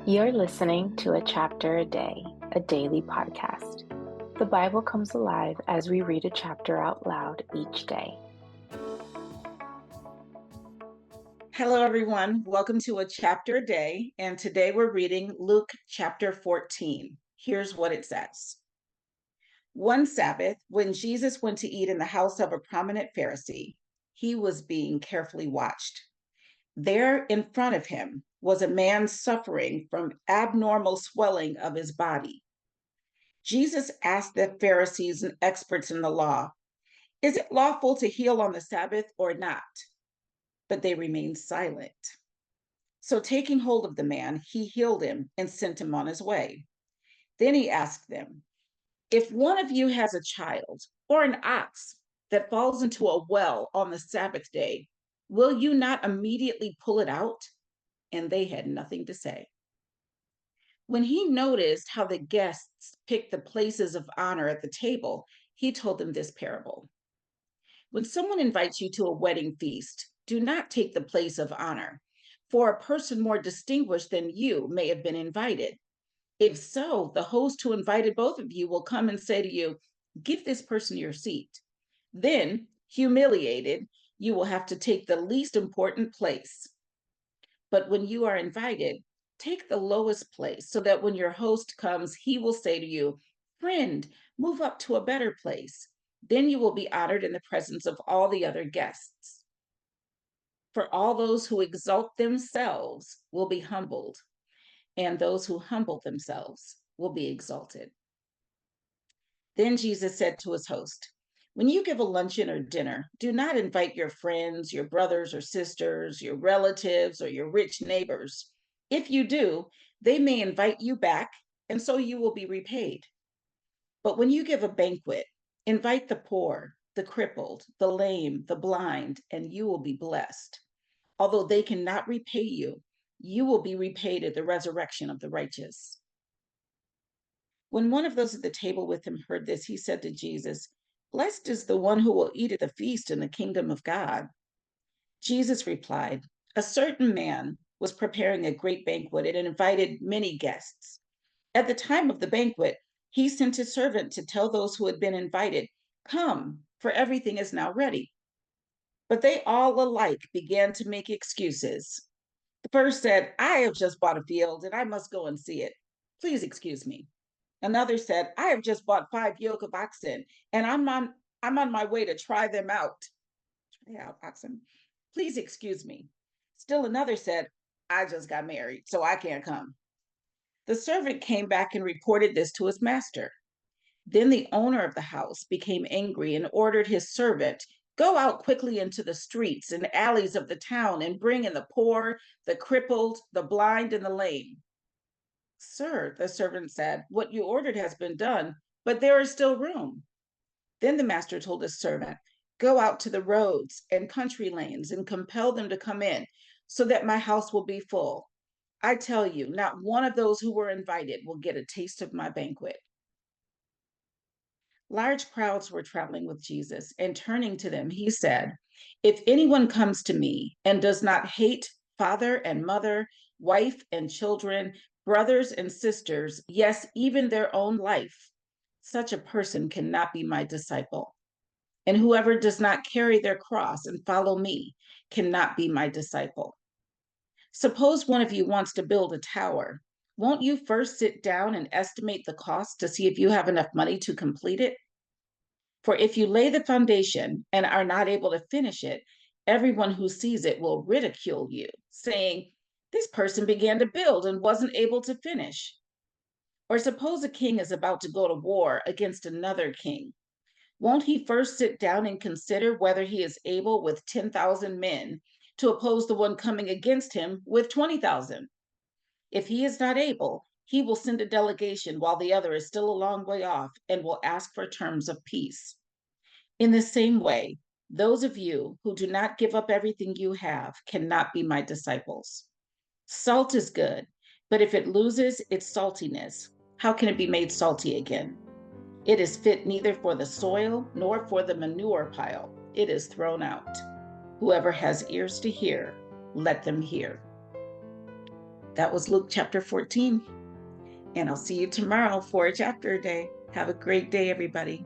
You're listening to A Chapter a Day, a daily podcast. The Bible comes alive as we read a chapter out loud each day. Hello, everyone. Welcome to A Chapter a Day. And today we're reading Luke chapter 14. Here's what it says. One Sabbath, when Jesus went to eat in the house of a prominent Pharisee, he was being carefully watched. There in front of him was a man suffering from abnormal swelling of his body. Jesus asked the Pharisees and experts in the law, "Is it lawful to heal on the Sabbath or not?" But they remained silent. So, taking hold of the man, he healed him and sent him on his way. Then he asked them, "If one of you has a child or an ox that falls into a well on the Sabbath day, will you not immediately pull it out?" And they had nothing to say. When he noticed how the guests picked the places of honor at the table, he told them this parable. When someone invites you to a wedding feast, do not take the place of honor, for a person more distinguished than you may have been invited. If so, the host who invited both of you will come and say to you, "Give this person your seat." Then, humiliated, you will have to take the least important place. But when you are invited, take the lowest place so that when your host comes, he will say to you, "Friend, move up to a better place." Then you will be honored in the presence of all the other guests. For all those who exalt themselves will be humbled, and those who humble themselves will be exalted. Then Jesus said to his host, "When you give a luncheon or dinner, do not invite your friends, your brothers or sisters, your relatives, or your rich neighbors. If you do, they may invite you back, and so you will be repaid. But when you give a banquet, invite the poor, the crippled, the lame, the blind, and you will be blessed. Although they cannot repay you, you will be repaid at the resurrection of the righteous." When one of those at the table with him heard this, he said to Jesus, "Blessed is the one who will eat at the feast in the kingdom of God." Jesus replied, "A certain man was preparing a great banquet and invited many guests. At the time of the banquet, he sent his servant to tell those who had been invited, 'Come, for everything is now ready.' But they all alike began to make excuses. The first said, 'I have just bought a field and I must go and see it. Please excuse me.' Another said, 'I have just bought 5 yoke of oxen and I'm on my way to try them out. Try out oxen. Please excuse me.' Still another said, 'I just got married, so I can't come.' The servant came back and reported this to his master. Then the owner of the house became angry and ordered his servant, 'Go out quickly into the streets and alleys of the town and bring in the poor, the crippled, the blind, and the lame.' 'Sir,' the servant said, 'what you ordered has been done, but there is still room.' Then the master told his servant, 'Go out to the roads and country lanes and compel them to come in, so that my house will be full. I tell you, not one of those who were invited will get a taste of my banquet.'" Large crowds were traveling with Jesus, and turning to them, he said, "If anyone comes to me and does not hate father and mother, wife and children, brothers and sisters, yes, even their own life, such a person cannot be my disciple. And whoever does not carry their cross and follow me cannot be my disciple. Suppose one of you wants to build a tower. Won't you first sit down and estimate the cost to see if you have enough money to complete it? For if you lay the foundation and are not able to finish it, everyone who sees it will ridicule you, saying, 'This person began to build and wasn't able to finish.' Or suppose a king is about to go to war against another king. Won't he first sit down and consider whether he is able with 10,000 men to oppose the one coming against him with 20,000? If he is not able, he will send a delegation while the other is still a long way off and will ask for terms of peace. In the same way, those of you who do not give up everything you have cannot be my disciples. Salt is good, but if it loses its saltiness, how can it be made salty again? It is fit neither for the soil nor for the manure pile. It is thrown out. Whoever has ears to hear, let them hear." That was Luke chapter 14. And I'll see you tomorrow for a chapter a day. Have a great day, everybody.